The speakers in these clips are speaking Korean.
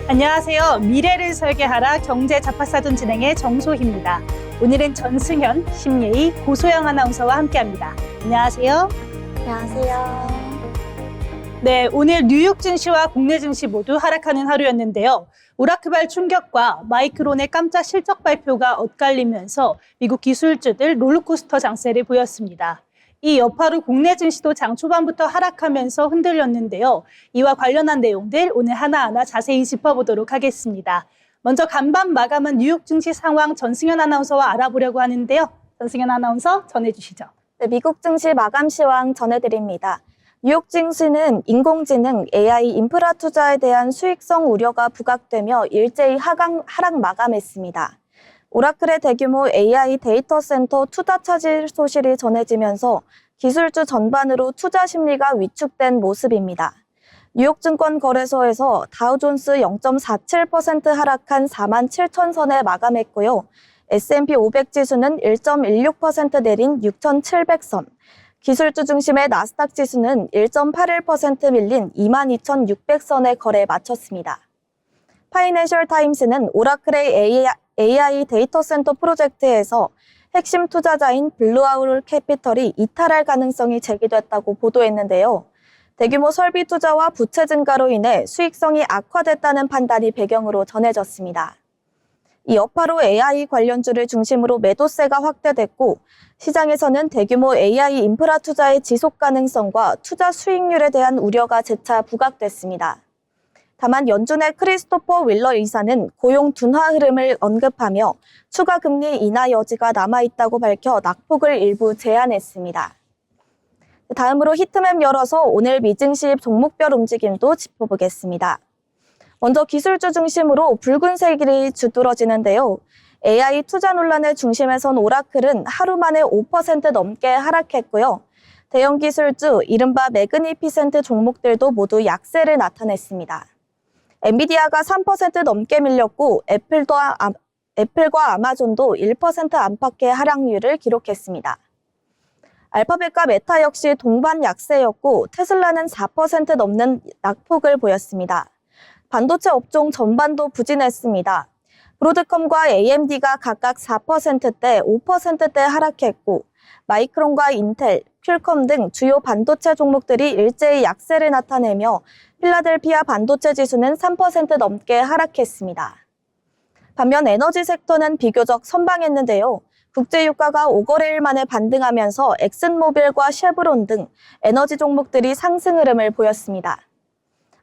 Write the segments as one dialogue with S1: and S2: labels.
S1: 안녕하세요. 미래를 설계하라 경제잡화사전 진행의 정소희입니다. 오늘은 전승현, 심예희, 고소영 아나운서와 함께합니다. 안녕하세요.
S2: 안녕하세요.
S1: 네, 오늘 뉴욕 증시와 국내 증시 모두 하락하는 하루였는데요. 오라크발 충격과 마이크론의 깜짝 실적 발표가 엇갈리면서 미국 기술주들 롤러코스터 장세를 보였습니다. 이 여파로 국내 증시도 장 초반부터 하락하면서 흔들렸는데요. 이와 관련한 내용들 오늘 하나하나 자세히 짚어보도록 하겠습니다. 먼저 간밤 마감한 뉴욕 증시 상황 전승현 아나운서와 알아보려고 하는데요. 전승현 아나운서 전해주시죠.
S2: 네, 미국 증시 마감 시황 전해드립니다. 뉴욕 증시는 인공지능, AI 인프라 투자에 대한 수익성 우려가 부각되며 일제히 하락 마감했습니다. 오라클의 대규모 AI 데이터 센터 투자 차질 소식이 전해지면서 기술주 전반으로 투자 심리가 위축된 모습입니다. 뉴욕 증권 거래소에서 다우존스 0.47% 하락한 47,000선에 마감했고요. S&P 500 지수는 1.16% 내린 6,700선, 기술주 중심의 나스닥 지수는 1.81% 밀린 22,600선에 거래 마쳤습니다. 파이낸셜 타임스는 오라클의 AI 데이터 센터 프로젝트에서 핵심 투자자인 블루아울 캐피털이 이탈할 가능성이 제기됐다고 보도했는데요. 대규모 설비 투자와 부채 증가로 인해 수익성이 악화됐다는 판단이 배경으로 전해졌습니다. 이 여파로 AI 관련주를 중심으로 매도세가 확대됐고 시장에서는 대규모 AI 인프라 투자의 지속 가능성과 투자 수익률에 대한 우려가 재차 부각됐습니다. 다만 연준의 크리스토퍼 윌러 의사는 고용 둔화 흐름을 언급하며 추가 금리 인하 여지가 남아있다고 밝혀 낙폭을 일부 제한했습니다. 다음으로 히트맵 열어서 오늘 미증시 종목별 움직임도 짚어보겠습니다. 먼저 기술주 중심으로 붉은색이 주들어지는데요. AI 투자 논란의 중심에 선 오라클은 하루 만에 5% 넘게 하락했고요. 대형 기술주, 이른바 매그니피센트 종목들도 모두 약세를 나타냈습니다. 엔비디아가 3% 넘게 밀렸고 애플과 아마존도 1% 안팎의 하락률을 기록했습니다. 알파벳과 메타 역시 동반 약세였고 테슬라는 4% 넘는 낙폭을 보였습니다. 반도체 업종 전반도 부진했습니다. 브로드컴과 AMD가 각각 4%대, 5%대 하락했고 마이크론과 인텔, 퀄컴 등 주요 반도체 종목들이 일제히 약세를 나타내며 필라델피아 반도체 지수는 3% 넘게 하락했습니다. 반면 에너지 섹터는 비교적 선방했는데요. 국제유가가 5거래일 만에 반등하면서 엑슨모빌과 쉐브론 등 에너지 종목들이 상승 흐름을 보였습니다.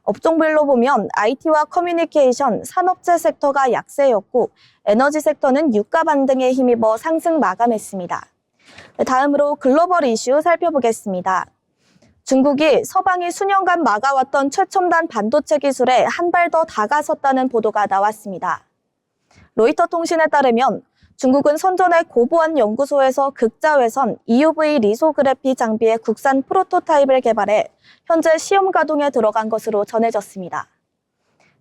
S2: 업종별로 보면 IT와 커뮤니케이션, 산업재 섹터가 약세였고 에너지 섹터는 유가 반등에 힘입어 상승 마감했습니다. 다음으로 글로벌 이슈 살펴보겠습니다. 중국이 서방이 수년간 막아왔던 최첨단 반도체 기술에 한 발 더 다가섰다는 보도가 나왔습니다. 로이터 통신에 따르면 중국은 선전의 고보안 연구소에서 극자외선 EUV 리소그래피 장비의 국산 프로토타입을 개발해 현재 시험 가동에 들어간 것으로 전해졌습니다.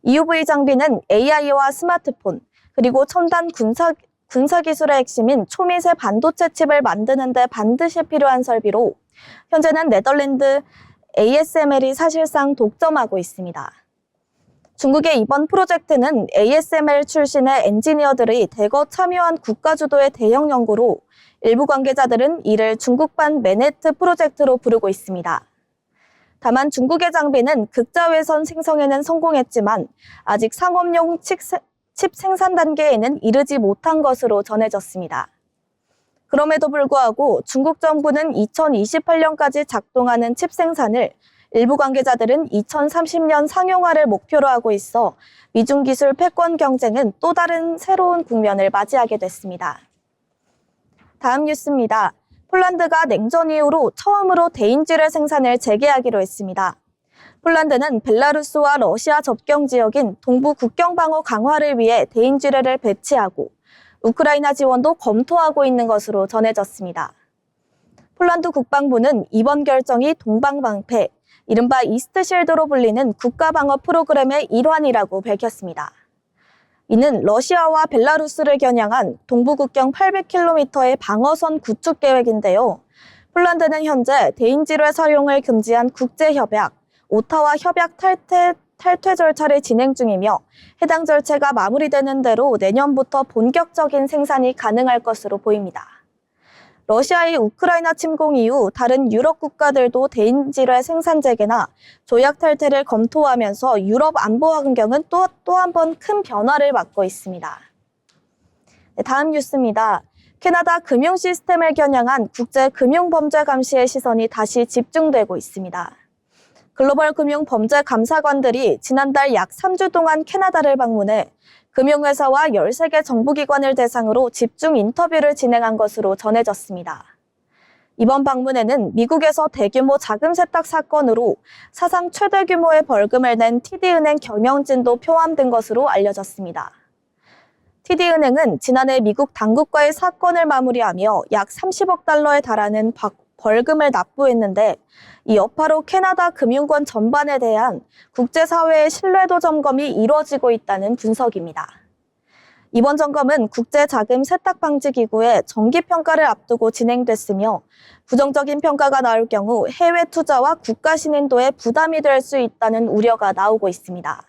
S2: EUV 장비는 AI와 스마트폰, 그리고 첨단 군사 기술의 핵심인 초미세 반도체 칩을 만드는 데 반드시 필요한 설비로 현재는 네덜란드 ASML이 사실상 독점하고 있습니다. 중국의 이번 프로젝트는 ASML 출신의 엔지니어들이 대거 참여한 국가주도의 대형 연구로 일부 관계자들은 이를 중국版매네트 프로젝트로 부르고 있습니다. 다만 중국의 장비는 극자외선 생성에는 성공했지만 아직 상업용 칩 생산 단계에는 이르지 못한 것으로 전해졌습니다. 그럼에도 불구하고 중국 정부는 2028년까지 작동하는 칩 생산을 일부 관계자들은 2030년 상용화를 목표로 하고 있어 미중 기술 패권 경쟁은 또 다른 새로운 국면을 맞이하게 됐습니다. 다음 뉴스입니다. 폴란드가 냉전 이후로 처음으로 대인지뢰 생산을 재개하기로 했습니다. 폴란드는 벨라루스와 러시아 접경 지역인 동부 국경 방어 강화를 위해 대인지뢰를 배치하고 우크라이나 지원도 검토하고 있는 것으로 전해졌습니다. 폴란드 국방부는 이번 결정이 동방방패, 이른바 이스트실드로 불리는 국가방어 프로그램의 일환이라고 밝혔습니다. 이는 러시아와 벨라루스를 겨냥한 동부국경 800km의 방어선 구축 계획인데요. 폴란드는 현재 대인지뢰 사용을 금지한 국제협약, 오타와 협약 탈퇴 절차를 진행 중이며 해당 절차가 마무리되는 대로 내년부터 본격적인 생산이 가능할 것으로 보입니다. 러시아의 우크라이나 침공 이후 다른 유럽 국가들도 대인지뢰 생산 재개나 조약 탈퇴를 검토하면서 유럽 안보 환경은 또 한 번 큰 변화를 맞고 있습니다. 네, 다음 뉴스입니다. 캐나다 금융 시스템을 겨냥한 국제 금융 범죄 감시의 시선이 다시 집중되고 있습니다. 글로벌 금융 범죄 감사관들이 지난달 약 3주 동안 캐나다를 방문해 금융회사와 13개 정부기관을 대상으로 집중 인터뷰를 진행한 것으로 전해졌습니다. 이번 방문에는 미국에서 대규모 자금 세탁 사건으로 사상 최대 규모의 벌금을 낸 TD은행 경영진도 포함된 것으로 알려졌습니다. TD은행은 지난해 미국 당국과의 사건을 마무리하며 약 30억 달러에 달하는 벌금을 납부했는데 이 여파로 캐나다 금융권 전반에 대한 국제사회의 신뢰도 점검이 이루어지고 있다는 분석입니다. 이번 점검은 국제자금세탁방지기구의 정기평가를 앞두고 진행됐으며 부정적인 평가가 나올 경우 해외 투자와 국가 신인도에 부담이 될 수 있다는 우려가 나오고 있습니다.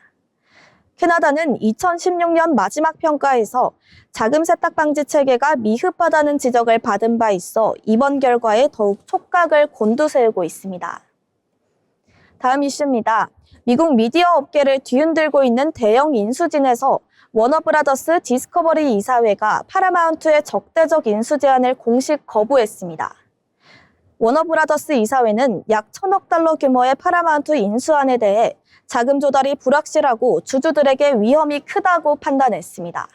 S2: 캐나다는 2016년 마지막 평가에서 자금 세탁 방지 체계가 미흡하다는 지적을 받은 바 있어 이번 결과에 더욱 촉각을 곤두세우고 있습니다. 다음 이슈입니다. 미국 미디어 업계를 뒤흔들고 있는 대형 인수진에서 워너브라더스 디스커버리 이사회가 파라마운트의 적대적 인수 제안을 공식 거부했습니다. 워너브라더스 이사회는 약 1,000억 달러 규모의 파라마운트 인수안에 대해 자금 조달이 불확실하고 주주들에게 위험이 크다고 판단했습니다.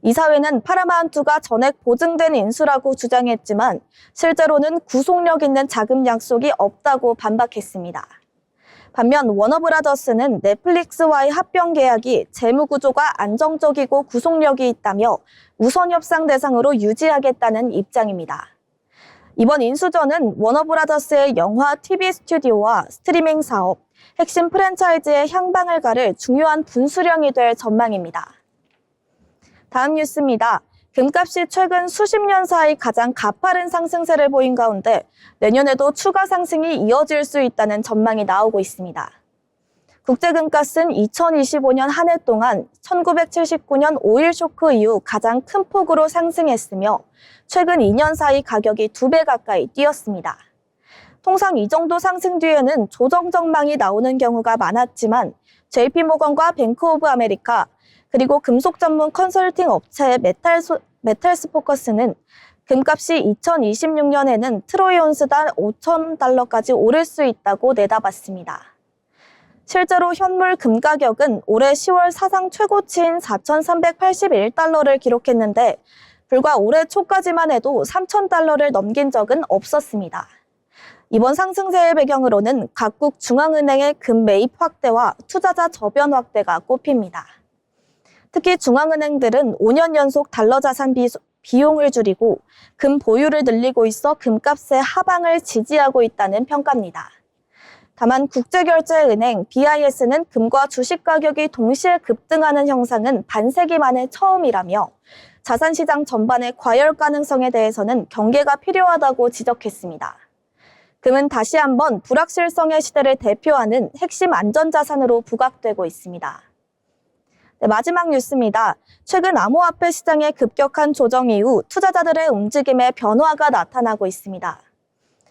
S2: 이사회는 파라마운트가 전액 보증된 인수라고 주장했지만 실제로는 구속력 있는 자금 약속이 없다고 반박했습니다. 반면 워너브라더스는 넷플릭스와의 합병 계약이 재무 구조가 안정적이고 구속력이 있다며 우선 협상 대상으로 유지하겠다는 입장입니다. 이번 인수전은 워너브라더스의 영화, TV 스튜디오와 스트리밍 사업, 핵심 프랜차이즈의 향방을 가를 중요한 분수령이 될 전망입니다. 다음 뉴스입니다. 금값이 최근 수십 년 사이 가장 가파른 상승세를 보인 가운데 내년에도 추가 상승이 이어질 수 있다는 전망이 나오고 있습니다. 국제금값은 2025년 한 해 동안 1979년 오일 쇼크 이후 가장 큰 폭으로 상승했으며 최근 2년 사이 가격이 2배 가까이 뛰었습니다. 통상 이 정도 상승 뒤에는 조정 전망이 나오는 경우가 많았지만 JP모건과 뱅크 오브 아메리카 그리고 금속 전문 컨설팅 업체 메탈스 포커스는 금값이 2026년에는 트로이 온스당 5,000달러까지 오를 수 있다고 내다봤습니다. 실제로 현물 금 가격은 올해 10월 사상 최고치인 4,381달러를 기록했는데 불과 올해 초까지만 해도 3,000달러를 넘긴 적은 없었습니다. 이번 상승세의 배경으로는 각국 중앙은행의 금 매입 확대와 투자자 저변 확대가 꼽힙니다. 특히 중앙은행들은 5년 연속 달러 자산 비용을 줄이고 금 보유를 늘리고 있어 금값의 하방을 지지하고 있다는 평가입니다. 다만 국제결제은행 BIS는 금과 주식 가격이 동시에 급등하는 형상은 반세기 만에 처음이라며 자산시장 전반의 과열 가능성에 대해서는 경계가 필요하다고 지적했습니다. 금은 다시 한번 불확실성의 시대를 대표하는 핵심 안전자산으로 부각되고 있습니다. 네, 마지막 뉴스입니다. 최근 암호화폐 시장의 급격한 조정 이후 투자자들의 움직임에 변화가 나타나고 있습니다.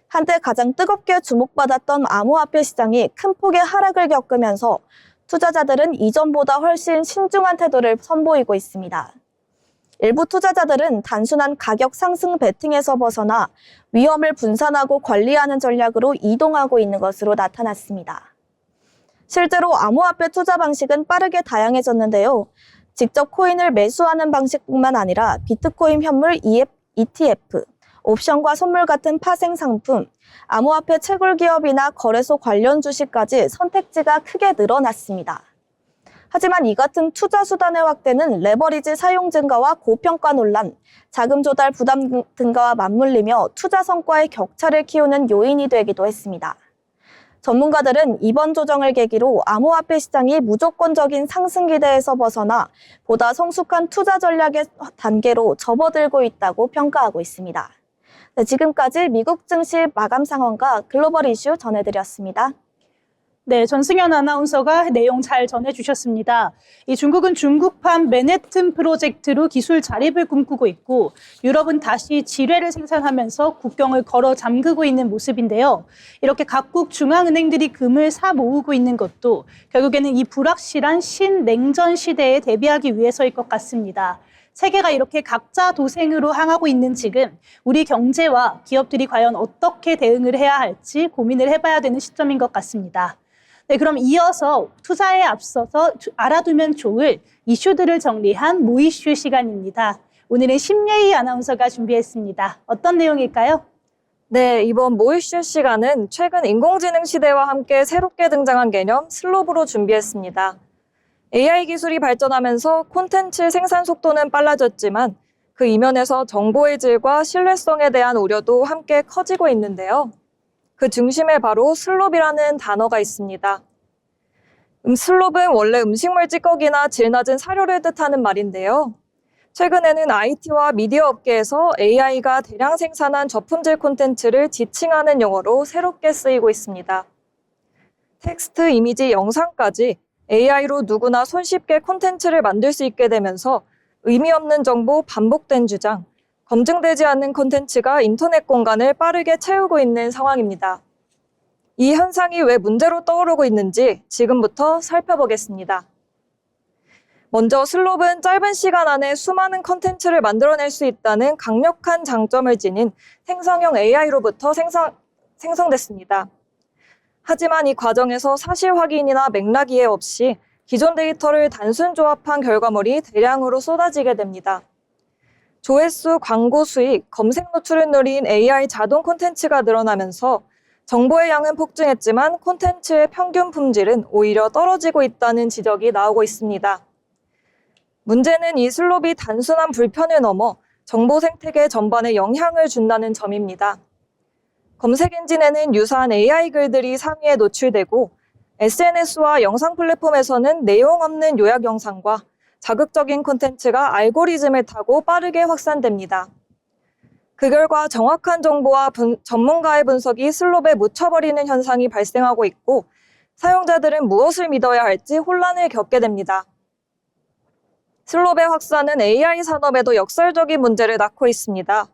S2: 한때 가장 뜨겁게 주목받았던 암호화폐 시장이 큰 폭의 하락을 겪으면서 투자자들은 이전보다 훨씬 신중한 태도를 선보이고 있습니다. 일부 투자자들은 단순한 가격 상승 베팅에서 벗어나 위험을 분산하고 관리하는 전략으로 이동하고 있는 것으로 나타났습니다. 실제로 암호화폐 투자 방식은 빠르게 다양해졌는데요. 직접 코인을 매수하는 방식뿐만 아니라 비트코인 현물 ETF, 옵션과 선물 같은 파생 상품, 암호화폐 채굴 기업이나 거래소 관련 주식까지 선택지가 크게 늘어났습니다. 하지만 이 같은 투자 수단의 확대는 레버리지 사용 증가와 고평가 논란, 자금 조달 부담 등과 맞물리며 투자 성과의 격차를 키우는 요인이 되기도 했습니다. 전문가들은 이번 조정을 계기로 암호화폐 시장이 무조건적인 상승 기대에서 벗어나 보다 성숙한 투자 전략의 단계로 접어들고 있다고 평가하고 있습니다. 네, 지금까지 미국 증시 마감 상황과 글로벌 이슈 전해드렸습니다.
S1: 네, 전승현 아나운서가 내용 잘 전해주셨습니다. 이 중국은 중국판 맨해튼 프로젝트로 기술 자립을 꿈꾸고 있고 유럽은 다시 지뢰를 생산하면서 국경을 걸어 잠그고 있는 모습인데요. 이렇게 각국 중앙은행들이 금을 사 모으고 있는 것도 결국에는 이 불확실한 신냉전 시대에 대비하기 위해서일 것 같습니다. 세계가 이렇게 각자 도생으로 향하고 있는 지금 우리 경제와 기업들이 과연 어떻게 대응을 해야 할지 고민을 해봐야 되는 시점인 것 같습니다. 네, 그럼 이어서 투자에 앞서서 알아두면 좋을 이슈들을 정리한 모이슈 시간입니다. 오늘은 심예희 아나운서가 준비했습니다. 어떤 내용일까요?
S3: 네, 이번 모이슈 시간은 최근 인공지능 시대와 함께 새롭게 등장한 개념 슬롭으로 준비했습니다. AI 기술이 발전하면서 콘텐츠 생산 속도는 빨라졌지만 그 이면에서 정보의 질과 신뢰성에 대한 우려도 함께 커지고 있는데요. 그 중심에 바로 슬롭이라는 단어가 있습니다. 슬롭은 원래 음식물 찌꺼기나 질 낮은 사료를 뜻하는 말인데요. 최근에는 IT와 미디어 업계에서 AI가 대량 생산한 저품질 콘텐츠를 지칭하는 용어로 새롭게 쓰이고 있습니다. 텍스트, 이미지, 영상까지 AI로 누구나 손쉽게 콘텐츠를 만들 수 있게 되면서 의미 없는 정보, 반복된 주장, 검증되지 않는 콘텐츠가 인터넷 공간을 빠르게 채우고 있는 상황입니다. 이 현상이 왜 문제로 떠오르고 있는지 지금부터 살펴보겠습니다. 먼저 슬롭은 짧은 시간 안에 수많은 콘텐츠를 만들어낼 수 있다는 강력한 장점을 지닌 생성형 AI로부터 생성됐습니다. 하지만 이 과정에서 사실 확인이나 맥락 이해 없이 기존 데이터를 단순 조합한 결과물이 대량으로 쏟아지게 됩니다. 조회수, 광고 수익, 검색 노출을 누린 AI 자동 콘텐츠가 늘어나면서 정보의 양은 폭증했지만 콘텐츠의 평균 품질은 오히려 떨어지고 있다는 지적이 나오고 있습니다. 문제는 이 슬롭이 단순한 불편을 넘어 정보 생태계 전반에 영향을 준다는 점입니다. 검색 엔진에는 유사한 AI 글들이 상위에 노출되고 SNS와 영상 플랫폼에서는 내용 없는 요약 영상과 자극적인 콘텐츠가 알고리즘을 타고 빠르게 확산됩니다. 그 결과 정확한 정보와 전문가의 분석이 슬롭에 묻혀버리는 현상이 발생하고 있고 사용자들은 무엇을 믿어야 할지 혼란을 겪게 됩니다. 슬롭의 확산은 AI 산업에도 역설적인 문제를 낳고 있습니다.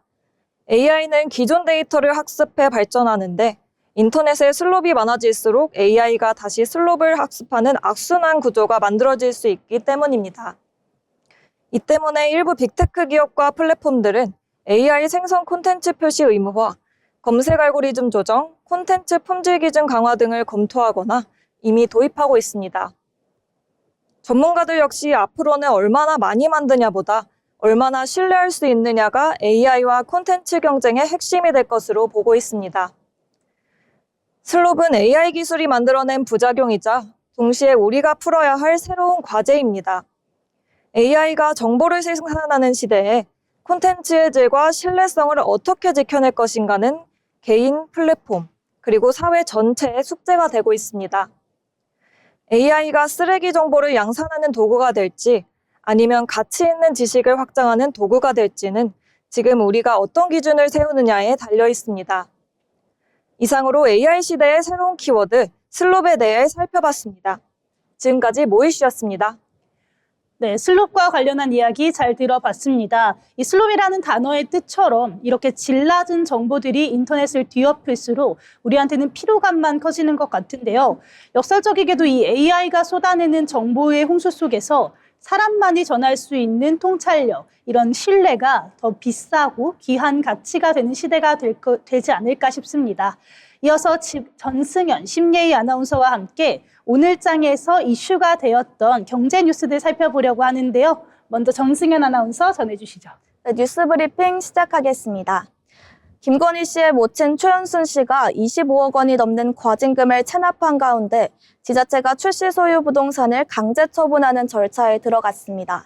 S3: AI는 기존 데이터를 학습해 발전하는데 인터넷에 슬롭이 많아질수록 AI가 다시 슬롭을 학습하는 악순환 구조가 만들어질 수 있기 때문입니다. 이 때문에 일부 빅테크 기업과 플랫폼들은 AI 생성 콘텐츠 표시 의무화, 검색 알고리즘 조정, 콘텐츠 품질 기준 강화 등을 검토하거나 이미 도입하고 있습니다. 전문가들 역시 앞으로는 얼마나 많이 만드냐보다 얼마나 신뢰할 수 있느냐가 AI와 콘텐츠 경쟁의 핵심이 될 것으로 보고 있습니다. 슬롭은 AI 기술이 만들어낸 부작용이자 동시에 우리가 풀어야 할 새로운 과제입니다. AI가 정보를 생산하는 시대에 콘텐츠의 질과 신뢰성을 어떻게 지켜낼 것인가는 개인, 플랫폼, 그리고 사회 전체의 숙제가 되고 있습니다. AI가 쓰레기 정보를 양산하는 도구가 될지 아니면 가치 있는 지식을 확장하는 도구가 될지는 지금 우리가 어떤 기준을 세우느냐에 달려 있습니다. 이상으로 AI 시대의 새로운 키워드, 슬롭에 대해 살펴봤습니다. 지금까지 모이슈였습니다.
S1: 네, 슬롭과 관련한 이야기 잘 들어봤습니다. 이 슬롭이라는 단어의 뜻처럼 이렇게 질 낮은 정보들이 인터넷을 뒤엎을수록 우리한테는 피로감만 커지는 것 같은데요. 역설적이게도 이 AI가 쏟아내는 정보의 홍수 속에서 사람만이 전할 수 있는 통찰력, 이런 신뢰가 더 비싸고 귀한 가치가 되는 시대가 되지 않을까 싶습니다. 이어서 전승현, 심예희 아나운서와 함께 오늘 장에서 이슈가 되었던 경제 뉴스들 살펴보려고 하는데요. 먼저 전승현 아나운서 전해주시죠.
S2: 네, 뉴스 브리핑 시작하겠습니다. 김건희 씨의 모친 최은순 씨가 25억 원이 넘는 과징금을 체납한 가운데 지자체가 최씨 소유 부동산을 강제 처분하는 절차에 들어갔습니다.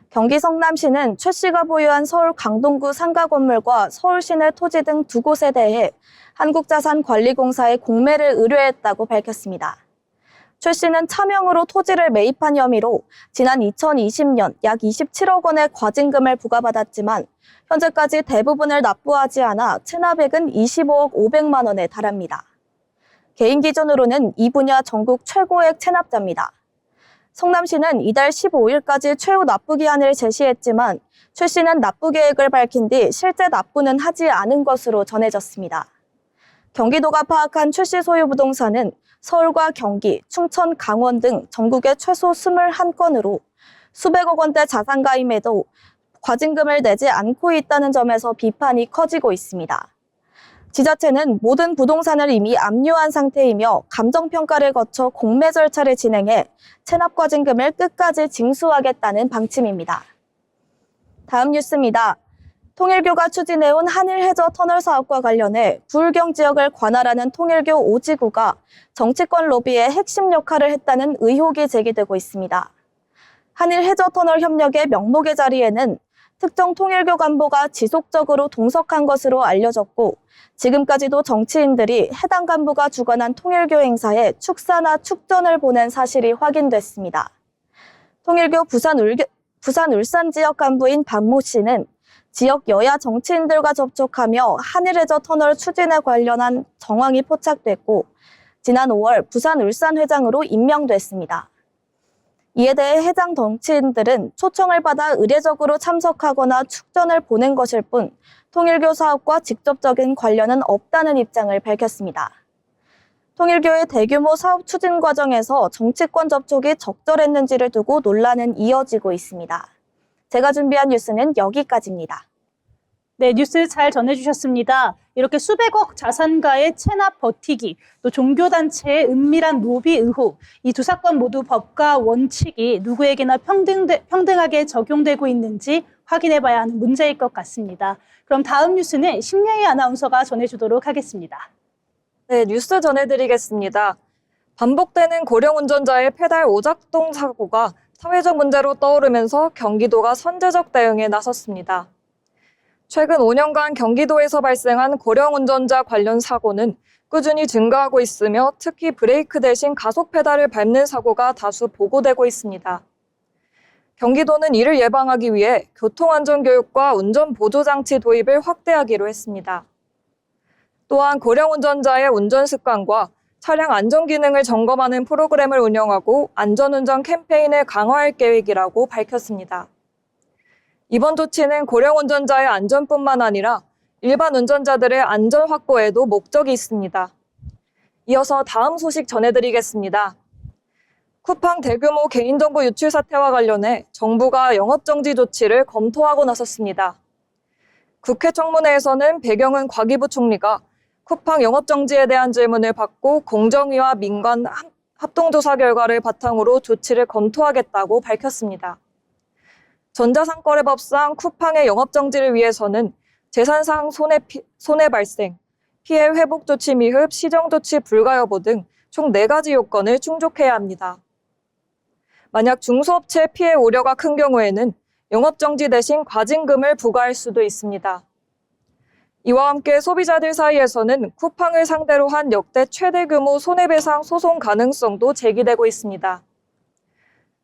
S2: 경기 성남시는 최 씨가 보유한 서울 강동구 상가 건물과 서울 시내 토지 등 두 곳에 대해 한국자산관리공사에 공매를 의뢰했다고 밝혔습니다. 최 씨는 차명으로 토지를 매입한 혐의로 지난 2020년 약 27억 원의 과징금을 부과받았지만 현재까지 대부분을 납부하지 않아 체납액은 25억 500만 원에 달합니다. 개인 기준으로는 이 분야 전국 최고액 체납자입니다. 성남시는 이달 15일까지 최후 납부 기한을 제시했지만 최 씨는 납부 계획을 밝힌 뒤 실제 납부는 하지 않은 것으로 전해졌습니다. 경기도가 파악한 최 씨 소유 부동산은 서울과 경기, 충청, 강원 등 전국에 최소 21건으로 수백억 원대 자산가임에도 과징금을 내지 않고 있다는 점에서 비판이 커지고 있습니다. 지자체는 모든 부동산을 이미 압류한 상태이며 감정평가를 거쳐 공매 절차를 진행해 체납과징금을 끝까지 징수하겠다는 방침입니다. 다음 뉴스입니다. 통일교가 추진해온 하늘해저 터널 사업과 관련해 부울경 지역을 관할하는 통일교 5지구가 정치권 로비의 핵심 역할을 했다는 의혹이 제기되고 있습니다. 하늘해저 터널 협력의 명목의 자리에는 특정 통일교 간부가 지속적으로 동석한 것으로 알려졌고 지금까지도 정치인들이 해당 간부가 주관한 통일교 행사에 축사나 축전을 보낸 사실이 확인됐습니다. 통일교 부산 울산 지역 간부인 반모 씨는 지역 여야 정치인들과 접촉하며 하늘해저 터널 추진에 관련한 정황이 포착됐고 지난 5월 부산 울산 회장으로 임명됐습니다. 이에 대해 해당 정치인들은 초청을 받아 의례적으로 참석하거나 축전을 보낸 것일 뿐 통일교 사업과 직접적인 관련은 없다는 입장을 밝혔습니다. 통일교의 대규모 사업 추진 과정에서 정치권 접촉이 적절했는지를 두고 논란은 이어지고 있습니다. 제가 준비한 뉴스는 여기까지입니다.
S1: 네, 뉴스 잘 전해주셨습니다. 이렇게 수백억 자산가의 체납 버티기, 또 종교단체의 은밀한 로비 의혹, 이 두 사건 모두 법과 원칙이 누구에게나 평등하게 적용되고 있는지 확인해봐야 하는 문제일 것 같습니다. 그럼 다음 뉴스는 심예희 아나운서가 전해주도록 하겠습니다.
S3: 네, 뉴스 전해드리겠습니다. 반복되는 고령 운전자의 페달 오작동 사고가 사회적 문제로 떠오르면서 경기도가 선제적 대응에 나섰습니다. 최근 5년간 경기도에서 발생한 고령 운전자 관련 사고는 꾸준히 증가하고 있으며 특히 브레이크 대신 가속 페달을 밟는 사고가 다수 보고되고 있습니다. 경기도는 이를 예방하기 위해 교통안전교육과 운전보조장치 도입을 확대하기로 했습니다. 또한 고령 운전자의 운전 습관과 차량 안전 기능을 점검하는 프로그램을 운영하고 안전운전 캠페인을 강화할 계획이라고 밝혔습니다. 이번 조치는 고령 운전자의 안전뿐만 아니라 일반 운전자들의 안전 확보에도 목적이 있습니다. 이어서 다음 소식 전해드리겠습니다. 쿠팡 대규모 개인정보 유출 사태와 관련해 정부가 영업정지 조치를 검토하고 나섰습니다. 국회 청문회에서는 백영은 과기부 총리가 쿠팡 영업정지에 대한 질문을 받고 공정위와 민관 합동조사 결과를 바탕으로 조치를 검토하겠다고 밝혔습니다. 전자상거래법상 쿠팡의 영업정지를 위해서는 재산상 손해 발생, 피해 회복 조치 미흡, 시정조치 불가 여부 등 총 4가지 요건을 충족해야 합니다. 만약 중소업체 피해 우려가 큰 경우에는 영업정지 대신 과징금을 부과할 수도 있습니다. 이와 함께 소비자들 사이에서는 쿠팡을 상대로 한 역대 최대 규모 손해배상 소송 가능성도 제기되고 있습니다.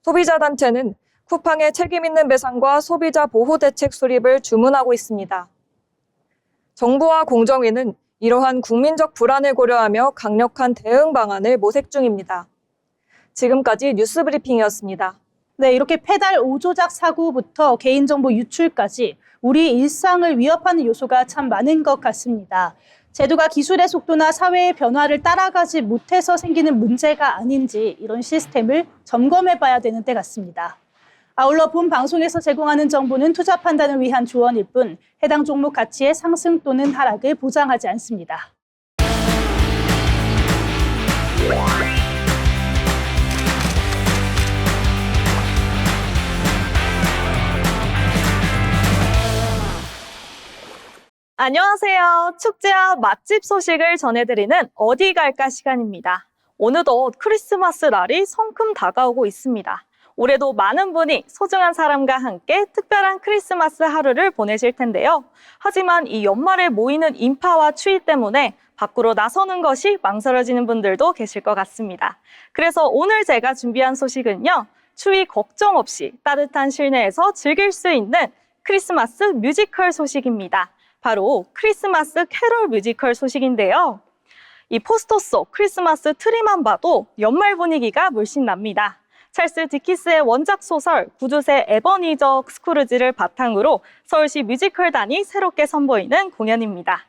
S3: 소비자단체는 쿠팡의 책임 있는 배상과 소비자 보호 대책 수립을 주문하고 있습니다. 정부와 공정위는 이러한 국민적 불안을 고려하며 강력한 대응 방안을 모색 중입니다. 지금까지 뉴스 브리핑이었습니다.
S1: 네, 이렇게 페달 오조작 사고부터 개인정보 유출까지 우리 일상을 위협하는 요소가 참 많은 것 같습니다. 제도가 기술의 속도나 사회의 변화를 따라가지 못해서 생기는 문제가 아닌지 이런 시스템을 점검해봐야 되는 때 같습니다. 아울러 본 방송에서 제공하는 정보는 투자 판단을 위한 조언일 뿐 해당 종목 가치의 상승 또는 하락을 보장하지 않습니다.
S2: 안녕하세요. 축제와 맛집 소식을 전해드리는 어디 갈까 시간입니다. 어느덧 크리스마스 날이 성큼 다가오고 있습니다. 올해도 많은 분이 소중한 사람과 함께 특별한 크리스마스 하루를 보내실 텐데요. 하지만 이 연말에 모이는 인파와 추위 때문에 밖으로 나서는 것이 망설여지는 분들도 계실 것 같습니다. 그래서 오늘 제가 준비한 소식은요. 추위 걱정 없이 따뜻한 실내에서 즐길 수 있는 크리스마스 뮤지컬 소식입니다. 바로 크리스마스 캐롤 뮤지컬 소식인데요.
S4: 이 포스터 속 크리스마스 트리만 봐도 연말 분위기가 물씬 납니다. 찰스 디킨스의 원작 소설 구두쇠 에버니저 스크루지를 바탕으로 서울시 뮤지컬단이 새롭게 선보이는 공연입니다.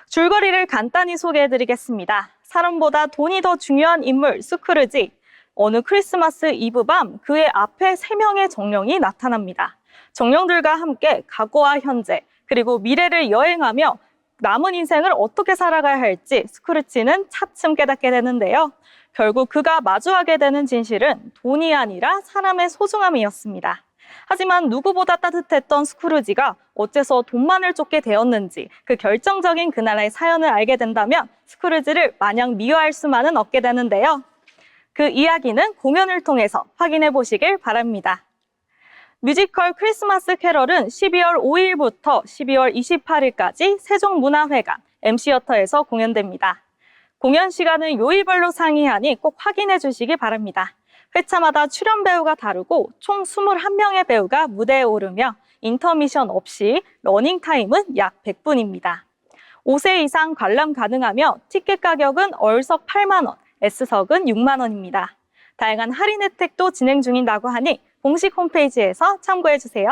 S4: 줄거리를 간단히 소개해드리겠습니다. 사람보다 돈이 더 중요한 인물 스크루지. 어느 크리스마스 이브 밤 그의 앞에 3명의 정령이 나타납니다. 정령들과 함께 과거와 현재 그리고 미래를 여행하며 남은 인생을 어떻게 살아가야 할지 스크루지는 차츰 깨닫게 되는데요. 결국 그가 마주하게 되는 진실은 돈이 아니라 사람의 소중함이었습니다. 하지만 누구보다 따뜻했던 스크루지가 어째서 돈만을 쫓게 되었는지 그 결정적인 그날의 사연을 알게 된다면 스크루지를 마냥 미워할 수만은 없게 되는데요. 그 이야기는 공연을 통해서 확인해 보시길 바랍니다. 뮤지컬 크리스마스 캐럴은 12월 5일부터 12월 28일까지 세종문화회관 M시어터에서 공연됩니다. 공연 시간은 요일별로 상이하니 꼭 확인해 주시기 바랍니다. 회차마다 출연 배우가 다르고 총 21명의 배우가 무대에 오르며 인터미션 없이 러닝타임은 약 100분입니다. 5세 이상 관람 가능하며 티켓 가격은 R석 8만 원, S석은 6만 원입니다. 다양한 할인 혜택도 진행 중이라고 하니 공식 홈페이지에서 참고해 주세요.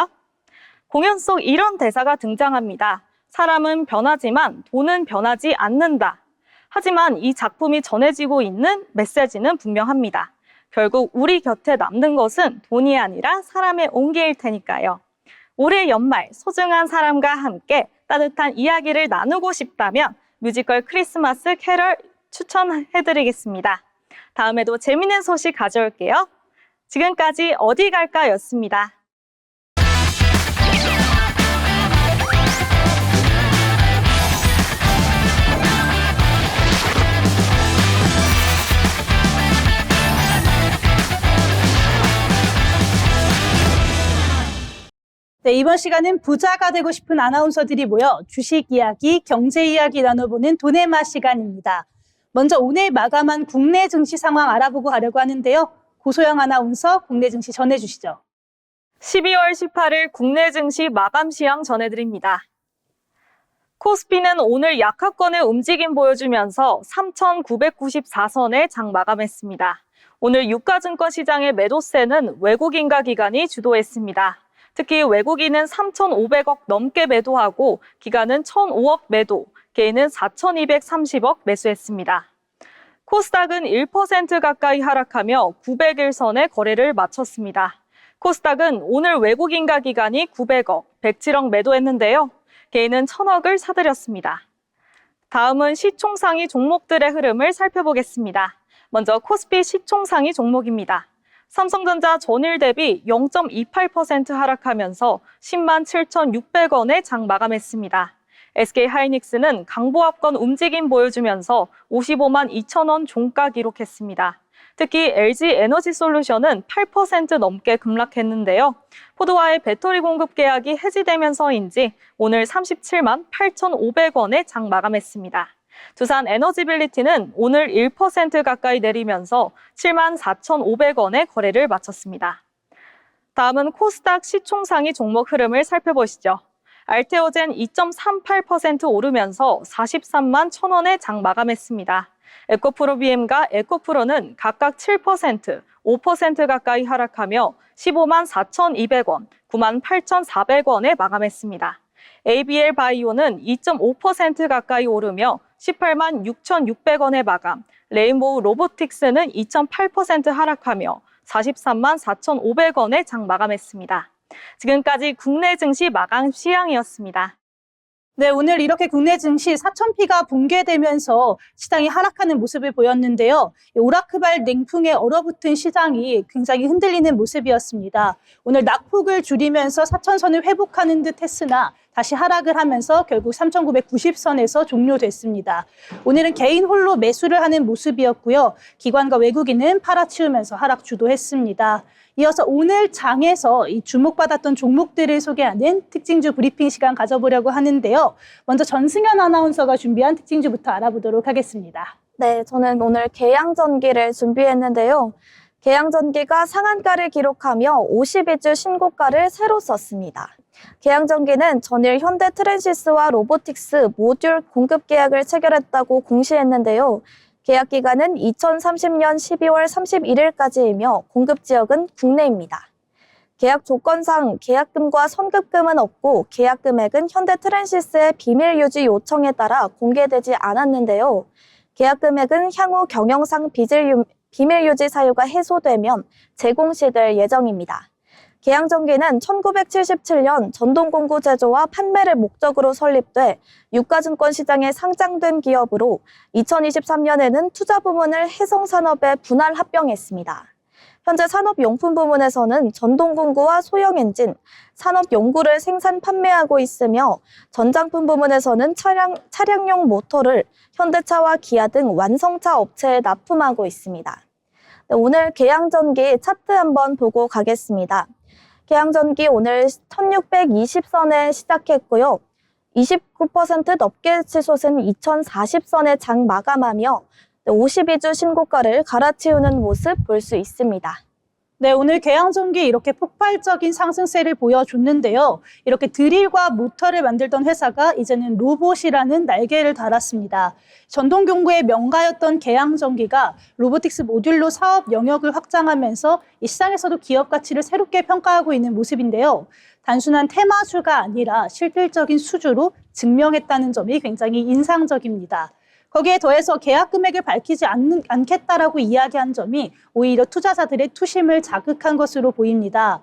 S4: 공연 속 이런 대사가 등장합니다. 사람은 변하지만 돈은 변하지 않는다. 하지만 이 작품이 전해지고 있는 메시지는 분명합니다. 결국 우리 곁에 남는 것은 돈이 아니라 사람의 온기일 테니까요. 올해 연말 소중한 사람과 함께 따뜻한 이야기를 나누고 싶다면 뮤지컬 크리스마스 캐럴 추천해드리겠습니다. 다음에도 재밌는 소식 가져올게요. 지금까지 어디 갈까였습니다.
S1: 네, 이번 시간은 부자가 되고 싶은 아나운서들이 모여 주식 이야기, 경제 이야기 나눠보는 돈의 맛 시간입니다. 먼저 오늘 마감한 국내 증시 상황 알아보고 가려고 하는데요. 고소영 아나운서 국내 증시 전해주시죠.
S4: 12월 18일 국내 증시 마감 시황 전해드립니다. 코스피는 오늘 약하권의 움직임 보여주면서 3,994선에 장 마감했습니다. 오늘 유가증권 시장의 매도세는 외국인과 기관이 주도했습니다. 특히 외국인은 3,500억 넘게 매도하고 기관은 1,005억 매도, 개인은 4,230억 매수했습니다. 코스닥은 1% 가까이 하락하며 901선에 거래를 마쳤습니다. 코스닥은 오늘 외국인과 기관이 900억, 107억 매도했는데요. 개인은 1,000억을 사들였습니다. 다음은 시총상위 종목들의 흐름을 살펴보겠습니다. 먼저 코스피 시총상위 종목입니다. 삼성전자 전일 대비 0.28% 하락하면서 10만 7,600원에 장 마감했습니다. SK하이닉스는 강보합권 움직임 보여주면서 55만 2천원 종가 기록했습니다. 특히 LG에너지솔루션은 8% 넘게 급락했는데요. 포드와의 배터리 공급 계약이 해지되면서인지 오늘 37만 8,500원에 장 마감했습니다. 두산 에너지빌리티는 오늘 1% 가까이 내리면서 7만 4,500원에 거래를 마쳤습니다. 다음은 코스닥 시총상위 종목 흐름을 살펴보시죠. 알테오젠 2.38% 오르면서 43만 1,000원에 장 마감했습니다. 에코프로비엠과 에코프로는 각각 7%, 5% 가까이 하락하며 15만 4,200원, 9만 8,400원에 마감했습니다. ABL 바이오는 2.5% 가까이 오르며 18만 6,600원에 마감, 레인보우 로보틱스는 2.8% 하락하며 43만 4,500원에 장 마감했습니다. 지금까지 국내 증시 마감 시황이었습니다.
S1: 네, 오늘 이렇게 국내 증시 4,000피가 붕괴되면서 시장이 하락하는 모습을 보였는데요. 오라크발 냉풍에 얼어붙은 시장이 굉장히 흔들리는 모습이었습니다. 오늘 낙폭을 줄이면서 4,000선을 회복하는 듯 했으나 다시 하락을 하면서 결국 3,990선에서 종료됐습니다. 오늘은 개인 홀로 매수를 하는 모습이었고요. 기관과 외국인은 팔아치우면서 하락 주도했습니다. 이어서 오늘 장에서 이 주목받았던 종목들을 소개하는 특징주 브리핑 시간 가져보려고 하는데요. 먼저 전승현 아나운서가 준비한 특징주부터 알아보도록 하겠습니다.
S2: 네, 저는 오늘 계양전기를 준비했는데요. 계양전기가 상한가를 기록하며 52주 신고가를 새로 썼습니다. 계양전기는 전일 현대 트랜시스와 로보틱스 모듈 공급 계약을 체결했다고 공시했는데요. 계약 기간은 2030년 12월 31일까지이며 공급 지역은 국내입니다. 계약 조건상 계약금과 선급금은 없고 계약 금액은 현대 트랜시스의 비밀 유지 요청에 따라 공개되지 않았는데요. 계약 금액은 향후 경영상 비밀 유지 사유가 해소되면 제공시될 예정입니다. 계양전기는 1977년 전동공구 제조와 판매를 목적으로 설립돼 유가증권 시장에 상장된 기업으로 2023년에는 투자 부문을 해성산업에 분할 합병했습니다. 현재 산업용품 부문에서는 전동공구와 소형 엔진, 산업용구를 생산 판매하고 있으며 전장품 부문에서는 차량용 모터를 현대차와 기아 등 완성차 업체에 납품하고 있습니다. 네, 오늘 계양전기 차트 한번 보고 가겠습니다. 계양전기 오늘 1620선에 시작했고요. 29% 넘게 치솟은 2040선에 장 마감하며 52주 신고가를 갈아치우는 모습 볼 수 있습니다.
S1: 네, 오늘 계양전기 이렇게 폭발적인 상승세를 보여줬는데요. 이렇게 드릴과 모터를 만들던 회사가 이제는 로봇이라는 날개를 달았습니다. 전동공구의 명가였던 계양전기가 로보틱스 모듈로 사업 영역을 확장하면서 이 시장에서도 기업 가치를 새롭게 평가하고 있는 모습인데요. 단순한 테마주가 아니라 실질적인 수주로 증명했다는 점이 굉장히 인상적입니다. 거기에 더해서 계약 금액을 밝히지 않겠다라고 이야기한 점이 오히려 투자자들의 투심을 자극한 것으로 보입니다.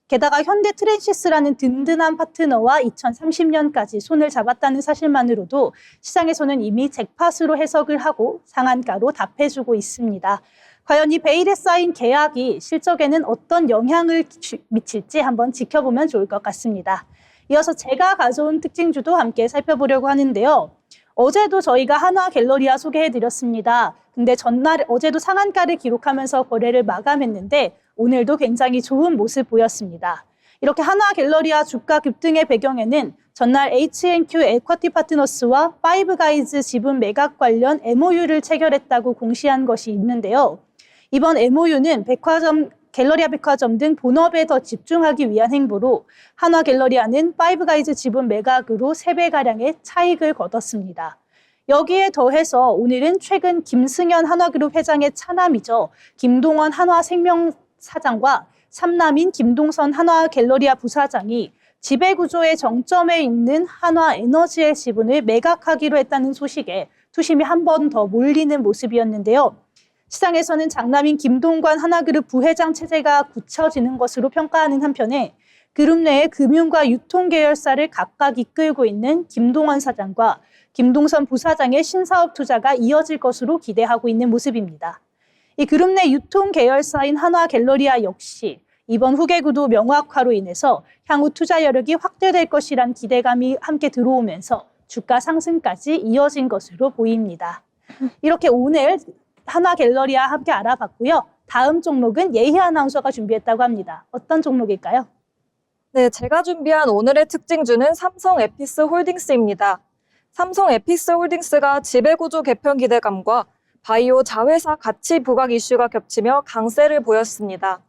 S1: 게다가 현대 트랜시스라는 든든한 파트너와 2030년까지 손을 잡았다는 사실만으로도 시장에서는 이미 잭팟으로 해석을 하고 상한가로 답해주고 있습니다. 과연 이 베일에 쌓인 계약이 실적에는 어떤 영향을 미칠지 한번 지켜보면 좋을 것 같습니다. 이어서 제가 가져온 특징주도 함께 살펴보려고 하는데요. 어제도 저희가 한화갤러리아 소개해드렸습니다. 근데 어제도 상한가를 기록하면서 거래를 마감했는데 오늘도 굉장히 좋은 모습 보였습니다. 이렇게 한화갤러리아 주가 급등의 배경에는 전날 H&Q 에쿼티 파트너스와 파이브가이즈 지분 매각 관련 MOU를 체결했다고 공시한 것이 있는데요. 이번 MOU는 갤러리아 백화점 등 본업에 더 집중하기 위한 행보로 한화갤러리아는 파이브가이즈 지분 매각으로 3배가량의 차익을 거뒀습니다. 여기에 더해서 오늘은 최근 김승현 한화그룹 회장의 차남이죠. 김동원 한화생명 사장과 삼남인 김동선 한화갤러리아 부사장이 지배구조의 정점에 있는 한화에너지의 지분을 매각하기로 했다는 소식에 투심이 한 번 더 몰리는 모습이었는데요. 시장에서는 장남인 김동관 한화그룹 부회장 체제가 굳혀지는 것으로 평가하는 한편에 그룹 내의 금융과 유통 계열사를 각각 이끌고 있는 김동원 사장과 김동선 부사장의 신사업 투자가 이어질 것으로 기대하고 있는 모습입니다. 이 그룹 내 유통 계열사인 한화갤러리아 역시 이번 후계구도 명확화로 인해서 향후 투자 여력이 확대될 것이란 기대감이 함께 들어오면서 주가 상승까지 이어진 것으로 보입니다. 이렇게 오늘 한화갤러리아 함께 알아봤고요. 다음 종목은 예희 아나운서가 준비했다고 합니다. 어떤 종목일까요?
S3: 네, 제가 준비한 오늘의 특징주는 삼성에피스홀딩스입니다. 삼성에피스홀딩스가 지배구조 개편 기대감과 바이오 자회사 가치 부각 이슈가 겹치며 강세를 보였습니다.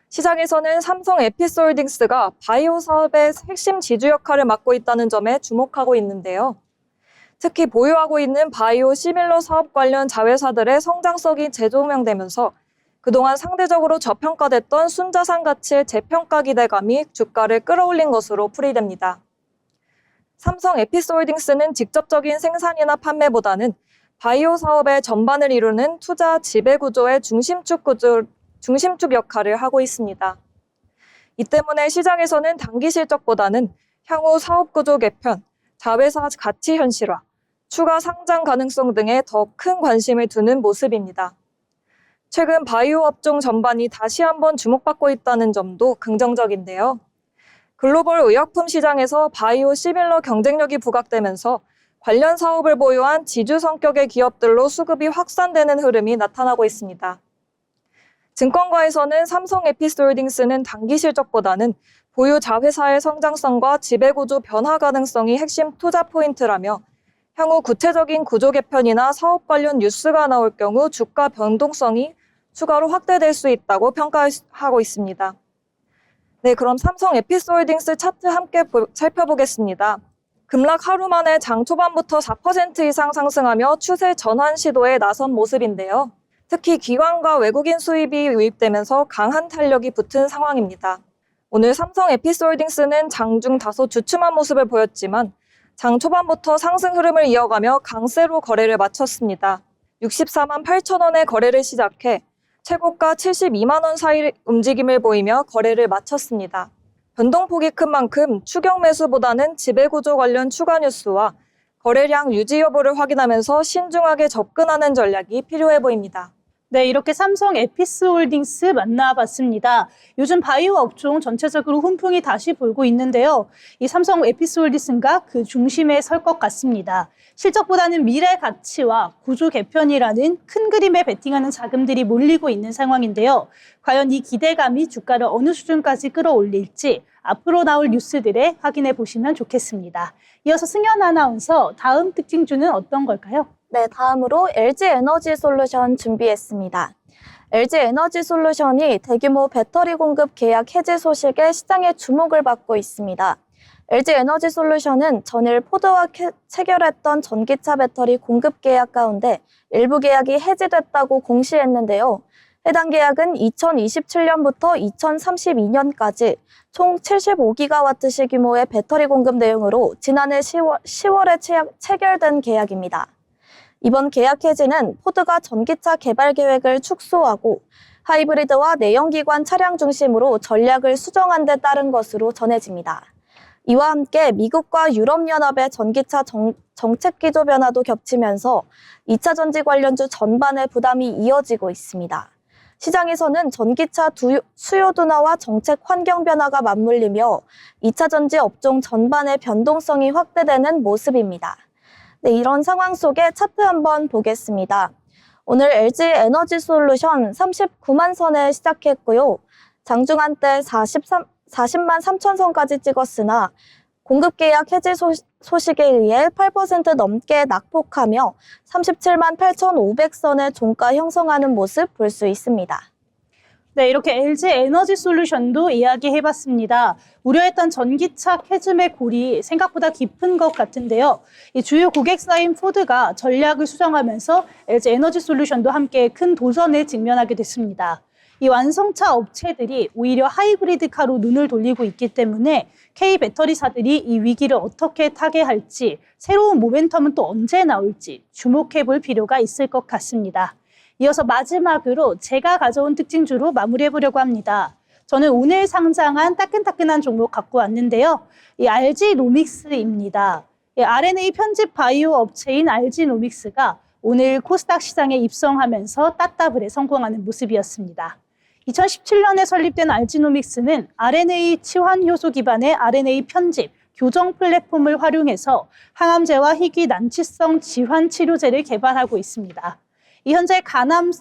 S3: 시장에서는 삼성에피스홀딩스가 바이오 사업의 핵심 지주 역할을 맡고 있다는 점에 주목하고 있는데요. 특히 보유하고 있는 바이오 시밀러 사업 관련 자회사들의 성장성이 재조명되면서 그동안 상대적으로 저평가됐던 순자산 가치의 재평가 기대감이 주가를 끌어올린 것으로 풀이됩니다. 삼성에피스홀딩스는 직접적인 생산이나 판매보다는 바이오 사업의 전반을 이루는 투자 지배구조의 중심축 역할을 하고 있습니다. 이 때문에 시장에서는 단기 실적보다는 향후 사업구조 개편, 자회사 가치 현실화, 추가 상장 가능성 등에 더 큰 관심을 두는 모습입니다. 최근 바이오 업종 전반이 다시 한번 주목받고 있다는 점도 긍정적인데요. 글로벌 의약품 시장에서 바이오 시밀러 경쟁력이 부각되면서 관련 사업을 보유한 지주 성격의 기업들로 수급이 확산되는 흐름이 나타나고 있습니다. 증권가에서는 삼성에피스홀딩스는 단기 실적보다는 보유 자회사의 성장성과 지배구조 변화 가능성이 핵심 투자 포인트라며 향후 구체적인 구조 개편이나 사업 관련 뉴스가 나올 경우 주가 변동성이 추가로 확대될 수 있다고 평가하고 있습니다. 네, 그럼 삼성 에피스홀딩스 차트 함께 살펴보겠습니다. 급락 하루 만에 장 초반부터 4% 이상 상승하며 추세 전환 시도에 나선 모습인데요. 특히 기관과 외국인 수입이 유입되면서 강한 탄력이 붙은 상황입니다. 오늘 삼성 에피스홀딩스는 장중 다소 주춤한 모습을 보였지만 장 초반부터 상승 흐름을 이어가며 강세로 거래를 마쳤습니다. 64만 8천 원에 거래를 시작해 최고가 72만 원 사이 움직임을 보이며 거래를 마쳤습니다. 변동폭이 큰 만큼 추격 매수보다는 지배구조 관련 추가 뉴스와 거래량 유지 여부를 확인하면서 신중하게 접근하는 전략이 필요해 보입니다.
S1: 네, 이렇게 삼성 에피스홀딩스 만나봤습니다. 요즘 바이오 업종 전체적으로 훈풍이 다시 불고 있는데요. 이 삼성 에피스홀딩스가 그 중심에 설 것 같습니다. 실적보다는 미래 가치와 구조 개편이라는 큰 그림에 베팅하는 자금들이 몰리고 있는 상황인데요. 과연 이 기대감이 주가를 어느 수준까지 끌어올릴지 앞으로 나올 뉴스들에 확인해 보시면 좋겠습니다. 이어서 승현 아나운서, 다음 특징주는 어떤 걸까요?
S2: 네, 다음으로 LG에너지솔루션 준비했습니다. LG에너지솔루션이 대규모 배터리 공급 계약 해지 소식에 시장의 주목을 받고 있습니다. LG에너지솔루션은 전일 포드와 체결했던 전기차 배터리 공급 계약 가운데 일부 계약이 해지됐다고 공시했는데요. 해당 계약은 2027년부터 2032년까지 총 75기가와트시 규모의 배터리 공급 내용으로 지난해 10월에 체결된 계약입니다. 이번 계약 해지는 포드가 전기차 개발 계획을 축소하고 하이브리드와 내연기관 차량 중심으로 전략을 수정한 데 따른 것으로 전해집니다. 이와 함께 미국과 유럽연합의 전기차 정책 기조 변화도 겹치면서 2차 전지 관련주 전반의 부담이 이어지고 있습니다. 시장에서는 전기차 수요 둔화와 정책 환경 변화가 맞물리며 2차 전지 업종 전반의 변동성이 확대되는 모습입니다. 네, 이런 상황 속에 차트 한번 보겠습니다. 오늘 LG 에너지솔루션 39만 선에 시작했고요. 장중 한때 40만 3천 선까지 찍었으나 공급 계약 해지 소식에 의해 8% 넘게 낙폭하며 37만 8,500선의 종가 형성하는 모습 볼 수 있습니다.
S1: 네, 이렇게 LG 에너지솔루션도 이야기해봤습니다. 우려했던 전기차 캐즘의 골이 생각보다 깊은 것 같은데요. 이 주요 고객사인 포드가 전략을 수정하면서 LG 에너지솔루션도 함께 큰 도전에 직면하게 됐습니다. 이 완성차 업체들이 오히려 하이브리드카로 눈을 돌리고 있기 때문에 K 배터리사들이 이 위기를 어떻게 타개할지, 새로운 모멘텀은 또 언제 나올지 주목해 볼 필요가 있을 것 같습니다. 이어서 마지막으로 제가 가져온 특징주로 마무리해 보려고 합니다. 저는 오늘 상장한 따끈따끈한 종목 갖고 왔는데요. 이 RG노믹스입니다. RNA 편집 바이오 업체인 RG노믹스가 오늘 코스닥 시장에 입성하면서 따따블에 성공하는 모습이었습니다. 2017년에 설립된 RG노믹스는 RNA 치환 효소 기반의 RNA 편집, 교정 플랫폼을 활용해서 항암제와 희귀 난치성 질환 치료제를 개발하고 있습니다. 현재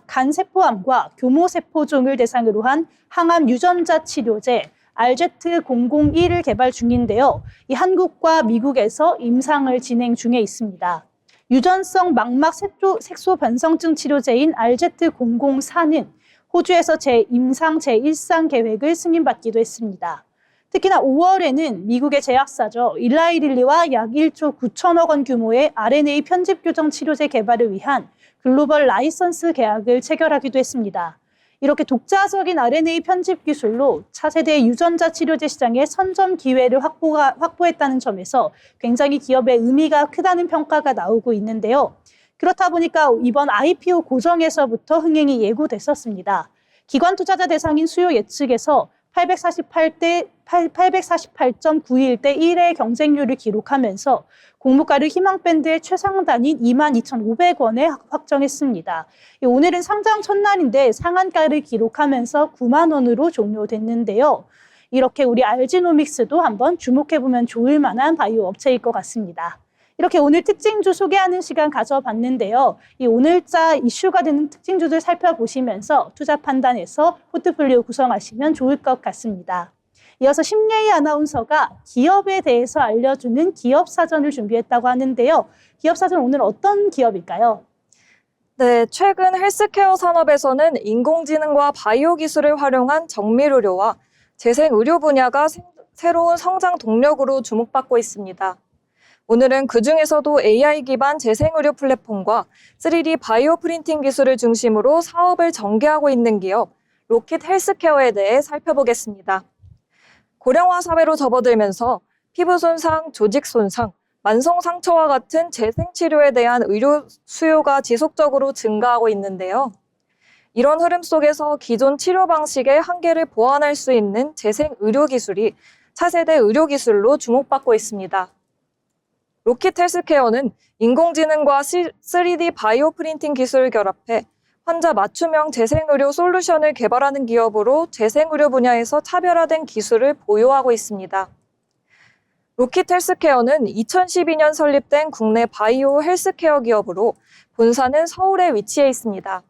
S1: 간세포암과 교모세포종을 대상으로 한 항암 유전자 치료제 RZ001을 개발 중인데요. 이 한국과 미국에서 임상을 진행 중에 있습니다. 유전성 망막 색소 변성증 치료제인 RZ004는 호주에서 임상 제1상 계획을 승인받기도 했습니다. 특히나 5월에는 미국의 제약사죠. 일라이릴리와 약 1조 9천억 원 규모의 RNA 편집 교정 치료제 개발을 위한 글로벌 라이선스 계약을 체결하기도 했습니다. 이렇게 독자적인 RNA 편집 기술로 차세대 유전자 치료제 시장의 선점 기회를 확보했다는 점에서 굉장히 기업의 의미가 크다는 평가가 나오고 있는데요. 그렇다 보니까 이번 IPO 고정에서부터 흥행이 예고됐었습니다. 기관 투자자 대상인 수요 예측에서 848.91대 1의 경쟁률을 기록하면서 공모가를 희망밴드의 최상단인 22,500원에 확정했습니다. 오늘은 상장 첫날인데 상한가를 기록하면서 9만 원으로 종료됐는데요. 이렇게 우리 RG노믹스도 한번 주목해보면 좋을 만한 바이오 업체일 것 같습니다. 이렇게 오늘 특징주 소개하는 시간 가져봤는데요. 이 오늘자 이슈가 되는 특징주들 살펴보시면서 투자 판단에서 포트폴리오 구성하시면 좋을 것 같습니다. 이어서 심예희 아나운서가 기업에 대해서 알려주는 기업사전을 준비했다고 하는데요. 기업사전 오늘 어떤 기업일까요?
S3: 네, 최근 헬스케어 산업에서는 인공지능과 바이오 기술을 활용한 정밀의료와 재생 의료 분야가 새로운 성장 동력으로 주목받고 있습니다. 오늘은 그중에서도 AI 기반 재생 의료 플랫폼과 3D 바이오 프린팅 기술을 중심으로 사업을 전개하고 있는 기업 로킷 헬스케어에 대해 살펴보겠습니다. 고령화 사회로 접어들면서 피부 손상, 조직 손상, 만성 상처와 같은 재생 치료에 대한 의료 수요가 지속적으로 증가하고 있는데요. 이런 흐름 속에서 기존 치료 방식의 한계를 보완할 수 있는 재생 의료 기술이 차세대 의료 기술로 주목받고 있습니다. 로킷 헬스케어는 인공지능과 3D 바이오 프린팅 기술을 결합해 환자 맞춤형 재생의료 솔루션을 개발하는 기업으로 재생의료 분야에서 차별화된 기술을 보유하고 있습니다. 로킷 헬스케어는 2012년 설립된 국내 바이오 헬스케어 기업으로 본사는 서울에 위치해 있습니다.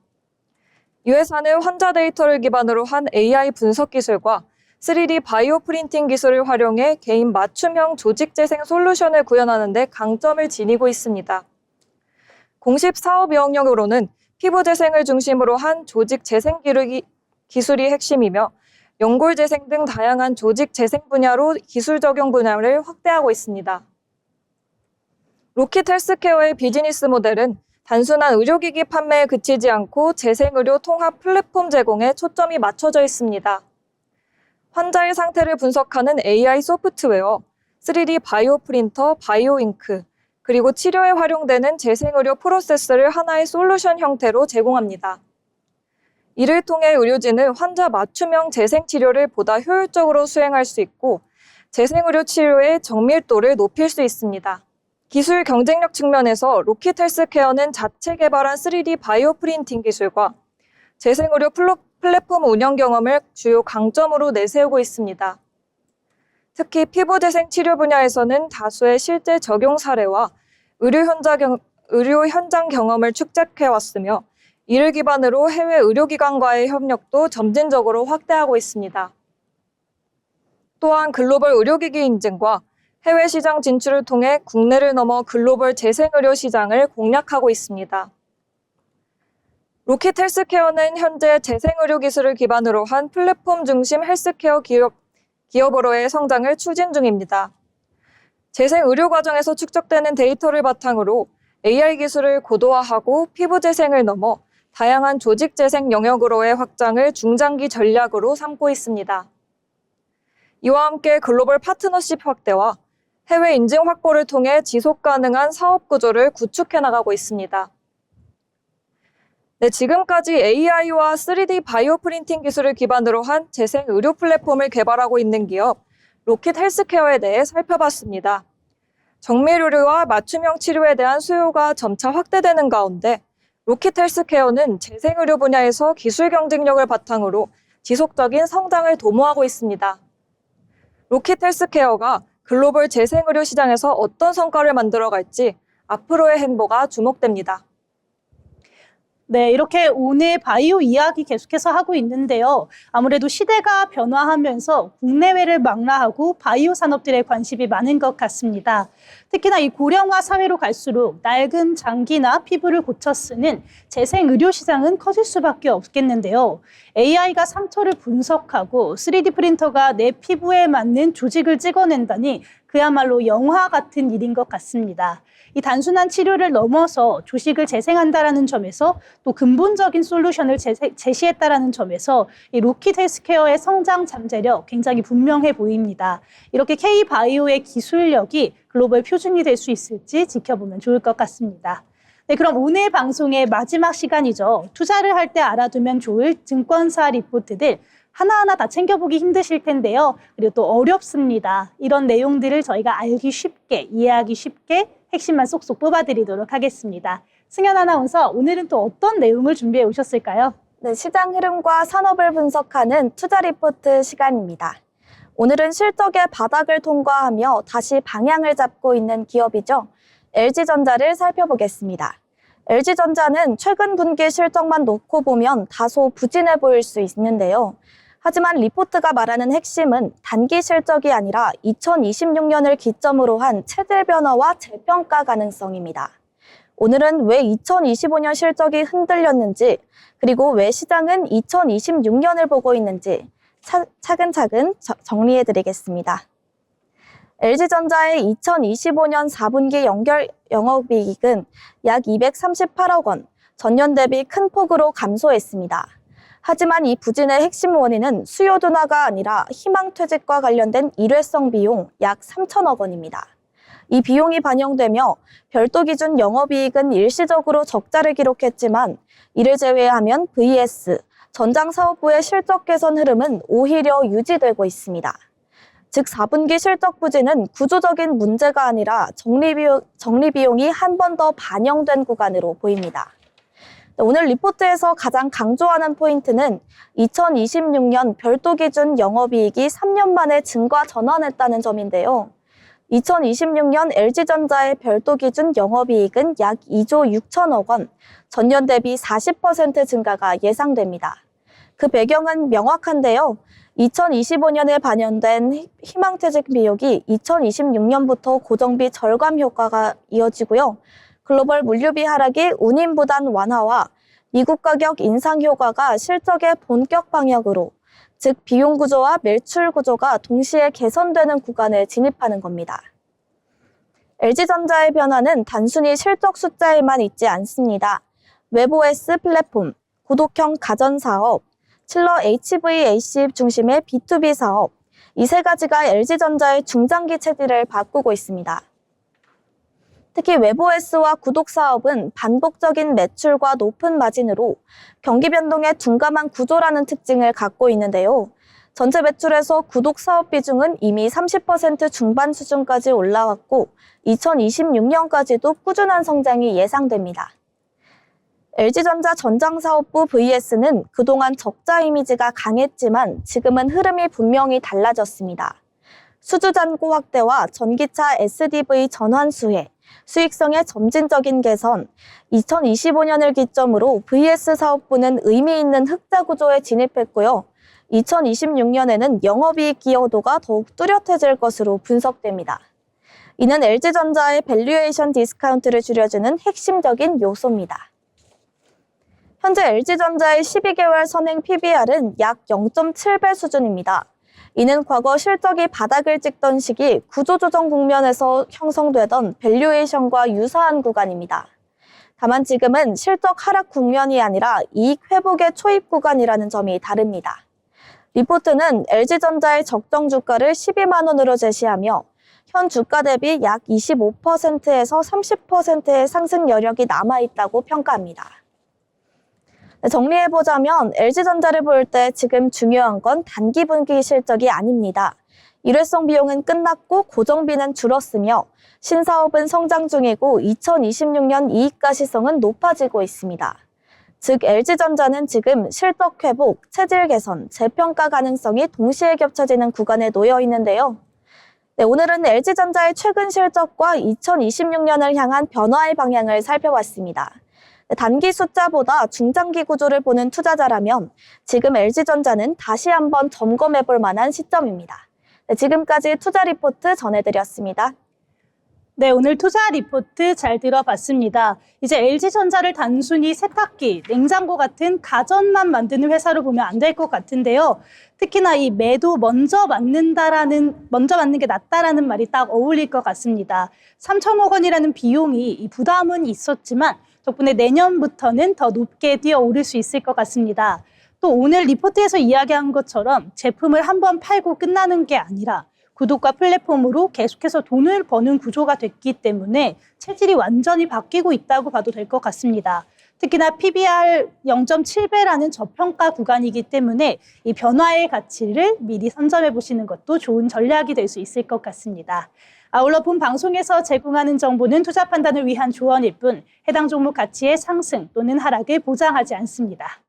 S3: 이 회사는 환자 데이터를 기반으로 한 AI 분석 기술과 3D 바이오 프린팅 기술을 활용해 개인 맞춤형 조직 재생 솔루션을 구현하는 데 강점을 지니고 있습니다. 공식 사업 영역으로는 피부 재생을 중심으로 한 조직 재생 기술이 핵심이며 연골 재생 등 다양한 조직 재생 분야로 기술 적용 분야를 확대하고 있습니다. 로킷 헬스케어의 비즈니스 모델은 단순한 의료기기 판매에 그치지 않고 재생의료 통합 플랫폼 제공에 초점이 맞춰져 있습니다. 환자의 상태를 분석하는 AI 소프트웨어, 3D 바이오 프린터, 바이오 잉크, 그리고 치료에 활용되는 재생의료 프로세스를 하나의 솔루션 형태로 제공합니다. 이를 통해 의료진은 환자 맞춤형 재생 치료를 보다 효율적으로 수행할 수 있고 재생의료 치료의 정밀도를 높일 수 있습니다. 기술 경쟁력 측면에서 로킷 헬스케어는 자체 개발한 3D 바이오 프린팅 기술과 재생의료 플랫폼 운영 경험을 주요 강점으로 내세우고 있습니다. 특히 피부 재생 치료 분야에서는 다수의 실제 적용 사례와 의료 현장 경험을 축적해왔으며 이를 기반으로 해외 의료기관과의 협력도 점진적으로 확대하고 있습니다. 또한 글로벌 의료기기 인증과 해외 시장 진출을 통해 국내를 넘어 글로벌 재생의료 시장을 공략하고 있습니다. 로킷 헬스케어는 현재 재생의료 기술을 기반으로 한 플랫폼 중심 헬스케어 기업으로의 성장을 추진 중입니다. 재생의료 과정에서 축적되는 데이터를 바탕으로 AI 기술을 고도화하고 피부 재생을 넘어 다양한 조직 재생 영역으로의 확장을 중장기 전략으로 삼고 있습니다. 이와 함께 글로벌 파트너십 확대와 해외 인증 확보를 통해 지속 가능한 사업 구조를 구축해 나가고 있습니다. 네, 지금까지 AI와 3D 바이오 프린팅 기술을 기반으로 한 재생 의료 플랫폼을 개발하고 있는 기업 로킷 헬스케어에 대해 살펴봤습니다. 정밀 의료와 맞춤형 치료에 대한 수요가 점차 확대되는 가운데 로킷 헬스케어는 재생 의료 분야에서 기술 경쟁력을 바탕으로 지속적인 성장을 도모하고 있습니다. 로킷 헬스케어가 글로벌 재생 의료 시장에서 어떤 성과를 만들어갈지 앞으로의 행보가 주목됩니다.
S1: 네, 이렇게 오늘 바이오 이야기 계속해서 하고 있는데요. 아무래도 시대가 변화하면서 국내외를 망라하고 바이오 산업들에 관심이 많은 것 같습니다. 특히나 이 고령화 사회로 갈수록 낡은 장기나 피부를 고쳐 쓰는 재생 의료 시장은 커질 수밖에 없겠는데요. AI가 상처를 분석하고 3D 프린터가 내 피부에 맞는 조직을 찍어낸다니 그야말로 영화 같은 일인 것 같습니다. 이 단순한 치료를 넘어서 조직을 재생한다라는 점에서 또 근본적인 솔루션을 제시했다라는 점에서 이 로킷 헬스케어의 성장 잠재력 굉장히 분명해 보입니다. 이렇게 K-바이오의 기술력이 글로벌 표준이 될 수 있을지 지켜보면 좋을 것 같습니다. 네, 그럼 오늘 방송의 마지막 시간이죠. 투자를 할 때 알아두면 좋을 증권사 리포트들 하나하나 다 챙겨보기 힘드실 텐데요. 그리고 또 어렵습니다. 이런 내용들을 저희가 알기 쉽게, 이해하기 쉽게 핵심만 쏙쏙 뽑아드리도록 하겠습니다. 승현 아나운서, 오늘은 또 어떤 내용을 준비해 오셨을까요?
S2: 네, 시장 흐름과 산업을 분석하는 투자 리포트 시간입니다. 오늘은 실적의 바닥을 통과하며 다시 방향을 잡고 있는 기업이죠. LG전자를 살펴보겠습니다. LG전자는 최근 분기 실적만 놓고 보면 다소 부진해 보일 수 있는데요. 하지만 리포트가 말하는 핵심은 단기 실적이 아니라 2026년을 기점으로 한 체질 변화와 재평가 가능성입니다. 오늘은 왜 2025년 실적이 흔들렸는지, 그리고 왜 시장은 2026년을 보고 있는지 차근차근 정리해드리겠습니다. LG전자의 2025년 4분기 연결 영업이익은 약 238억 원, 전년 대비 큰 폭으로 감소했습니다. 하지만 이 부진의 핵심 원인은 수요 둔화가 아니라 희망퇴직과 관련된 일회성 비용 약 3천억 원입니다. 이 비용이 반영되며 별도 기준 영업이익은 일시적으로 적자를 기록했지만 이를 제외하면 VS, 전장사업부의 실적 개선 흐름은 오히려 유지되고 있습니다. 즉 4분기 실적 부진은 구조적인 문제가 아니라 적립비용이 한 번 더 반영된 구간으로 보입니다. 오늘 리포트에서 가장 강조하는 포인트는 2026년 별도 기준 영업이익이 3년 만에 증가 전환했다는 점인데요. 2026년 LG전자의 별도 기준 영업이익은 약 2조 6천억 원, 전년 대비 40% 증가가 예상됩니다. 그 배경은 명확한데요. 2025년에 반영된 희망퇴직 비용이 2026년부터 고정비 절감 효과가 이어지고요. 글로벌 물류비 하락이 운임 부담 완화와 미국 가격 인상 효과가 실적의 본격 방향으로, 즉 비용 구조와 매출 구조가 동시에 개선되는 구간에 진입하는 겁니다. LG전자의 변화는 단순히 실적 숫자에만 있지 않습니다. 웹OS 플랫폼, 구독형 가전사업, 칠러 HVAC 중심의 B2B 사업, 이 세 가지가 LG전자의 중장기 체질을 바꾸고 있습니다. 특히 웹OS와 구독 사업은 반복적인 매출과 높은 마진으로 경기 변동에 둔감한 구조라는 특징을 갖고 있는데요. 전체 매출에서 구독 사업 비중은 이미 30% 중반 수준까지 올라왔고 2026년까지도 꾸준한 성장이 예상됩니다. LG전자 전장사업부 VS는 그동안 적자 이미지가 강했지만 지금은 흐름이 분명히 달라졌습니다. 수주 잔고 확대와 전기차 SDV 전환 수혜, 수익성의 점진적인 개선, 2025년을 기점으로 VS 사업부는 의미 있는 흑자 구조에 진입했고요. 2026년에는 영업이익 기여도가 더욱 뚜렷해질 것으로 분석됩니다. 이는 LG전자의 밸류에이션 디스카운트를 줄여주는 핵심적인 요소입니다. 현재 LG전자의 12개월 선행 PBR은 약 0.7배 수준입니다. 이는 과거 실적이 바닥을 찍던 시기 구조조정 국면에서 형성되던 밸류에이션과 유사한 구간입니다. 다만 지금은 실적 하락 국면이 아니라 이익 회복의 초입 구간이라는 점이 다릅니다. 리포트는 LG전자의 적정 주가를 12만 원으로 제시하며 현 주가 대비 약 25%에서 30%의 상승 여력이 남아있다고 평가합니다. 정리해보자면 LG전자를 볼 때 지금 중요한 건 단기 분기 실적이 아닙니다. 일회성 비용은 끝났고 고정비는 줄었으며 신사업은 성장 중이고 2026년 이익 가시성은 높아지고 있습니다. 즉 LG전자는 지금 실적 회복, 체질 개선, 재평가 가능성이 동시에 겹쳐지는 구간에 놓여 있는데요. 오늘은 LG전자의 최근 실적과 2026년을 향한 변화의 방향을 살펴봤습니다. 단기 숫자보다 중장기 구조를 보는 투자자라면 지금 LG전자는 다시 한번 점검해 볼 만한 시점입니다. 지금까지 투자 리포트 전해드렸습니다.
S1: 네, 오늘 투자 리포트 잘 들어봤습니다. 이제 LG전자를 단순히 세탁기, 냉장고 같은 가전만 만드는 회사로 보면 안 될 것 같은데요. 특히나 이 매도 먼저 맞는 게 낫다라는 말이 딱 어울릴 것 같습니다. 3천억 원이라는 비용이 이 부담은 있었지만 덕분에 내년부터는 더 높게 뛰어오를 수 있을 것 같습니다. 또 오늘 리포트에서 이야기한 것처럼 제품을 한번 팔고 끝나는 게 아니라 구독과 플랫폼으로 계속해서 돈을 버는 구조가 됐기 때문에 체질이 완전히 바뀌고 있다고 봐도 될 것 같습니다. 특히나 PBR 0.7배라는 저평가 구간이기 때문에 이 변화의 가치를 미리 선점해 보시는 것도 좋은 전략이 될 수 있을 것 같습니다. 아울러 본 방송에서 제공하는 정보는 투자 판단을 위한 조언일 뿐 해당 종목 가치의 상승 또는 하락을 보장하지 않습니다.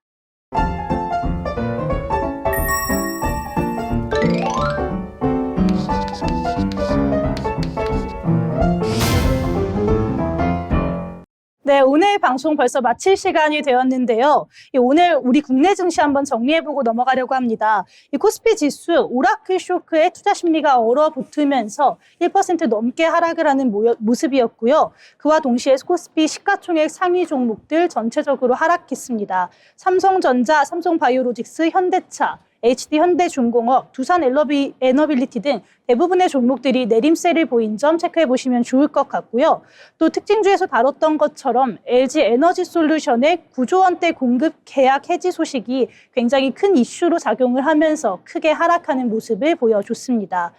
S1: 네, 오늘 방송 벌써 마칠 시간이 되었는데요. 오늘 우리 국내 증시 한번 정리해보고 넘어가려고 합니다. 이 코스피 지수 오라클 쇼크에 투자 심리가 얼어붙으면서 1% 넘게 하락을 하는 모습이었고요. 그와 동시에 코스피 시가총액 상위 종목들 전체적으로 하락했습니다. 삼성전자, 삼성바이오로직스, 현대차, HD 현대중공업, 두산 에너빌리티 등 대부분의 종목들이 내림세를 보인 점 체크해 보시면 좋을 것 같고요. 또 특징주에서 다뤘던 것처럼 LG 에너지솔루션의 9조 원대 공급 계약 해지 소식이 굉장히 큰 이슈로 작용을 하면서 크게 하락하는 모습을 보여줬습니다.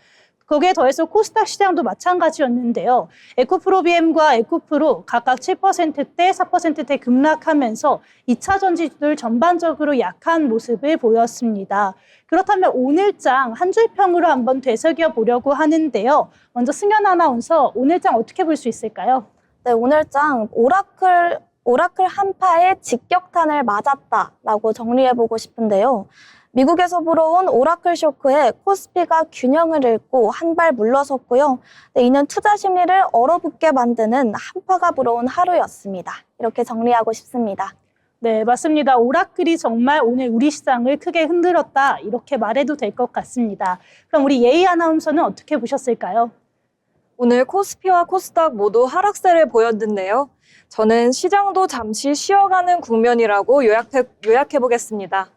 S1: 거기에 더해서 코스닥 시장도 마찬가지였는데요. 에코프로비엠과 에코프로 각각 7%대, 4%대 급락하면서 2차 전지들 전반적으로 약한 모습을 보였습니다. 그렇다면 오늘장 한 줄평으로 한번 되새겨 보려고 하는데요. 먼저 승연 아나운서, 오늘장 어떻게 볼 수 있을까요?
S2: 네, 오늘장 오라클 한파에 직격탄을 맞았다라고 정리해보고 싶은데요. 미국에서 불어온 오라클 쇼크에 코스피가 균형을 잃고 한 발 물러섰고요. 네, 이는 투자 심리를 얼어붙게 만드는 한파가 불어온 하루였습니다. 이렇게 정리하고 싶습니다.
S1: 네, 맞습니다. 오라클이 정말 오늘 우리 시장을 크게 흔들었다, 이렇게 말해도 될 것 같습니다. 그럼 우리 예희 아나운서는 어떻게 보셨을까요?
S3: 오늘 코스피와 코스닥 모두 하락세를 보였는데요. 저는 시장도 잠시 쉬어가는 국면이라고 요약해 보겠습니다.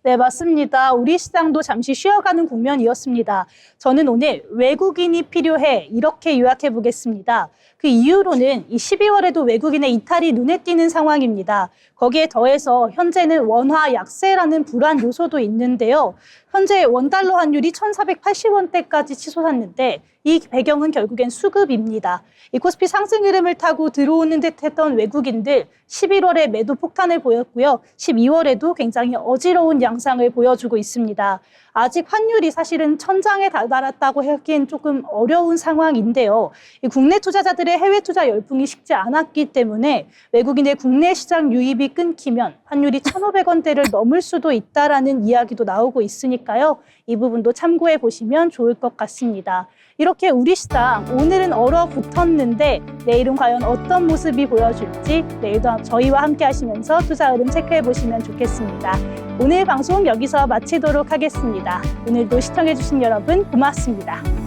S1: 네, 맞습니다. 우리 시장도 잠시 쉬어가는 국면이었습니다. 저는 오늘 외국인이 필요해, 이렇게 요약해 보겠습니다. 그 이유로는 이 12월에도 외국인의 이탈이 눈에 띄는 상황입니다. 거기에 더해서 현재는 원화 약세라는 불안 요소도 있는데요. 현재 원달러 환율이 1,480원대까지 치솟았는데 이 배경은 결국엔 수급입니다. 이 코스피 상승 흐름을 타고 들어오는 듯했던 외국인들 11월에 매도 폭탄을 보였고요. 12월에도 굉장히 어지러운 양상을 보여주고 있습니다. 아직 환율이 사실은 천장에 다다랐다고 하기엔 조금 어려운 상황인데요. 이 국내 투자자들의 해외 투자 열풍이 식지 않았기 때문에 외국인의 국내 시장 유입이 끊기면 환율이 1,500원대를 넘을 수도 있다라는 이야기도 나오고 있으니까요. 이 부분도 참고해 보시면 좋을 것 같습니다. 이렇게 우리 시장 오늘은 얼어붙었는데 내일은 과연 어떤 모습이 보여줄지 내일도 저희와 함께 하시면서 투자 흐름 체크해 보시면 좋겠습니다. 오늘 방송 여기서 마치도록 하겠습니다. 오늘도 시청해 주신 여러분 고맙습니다.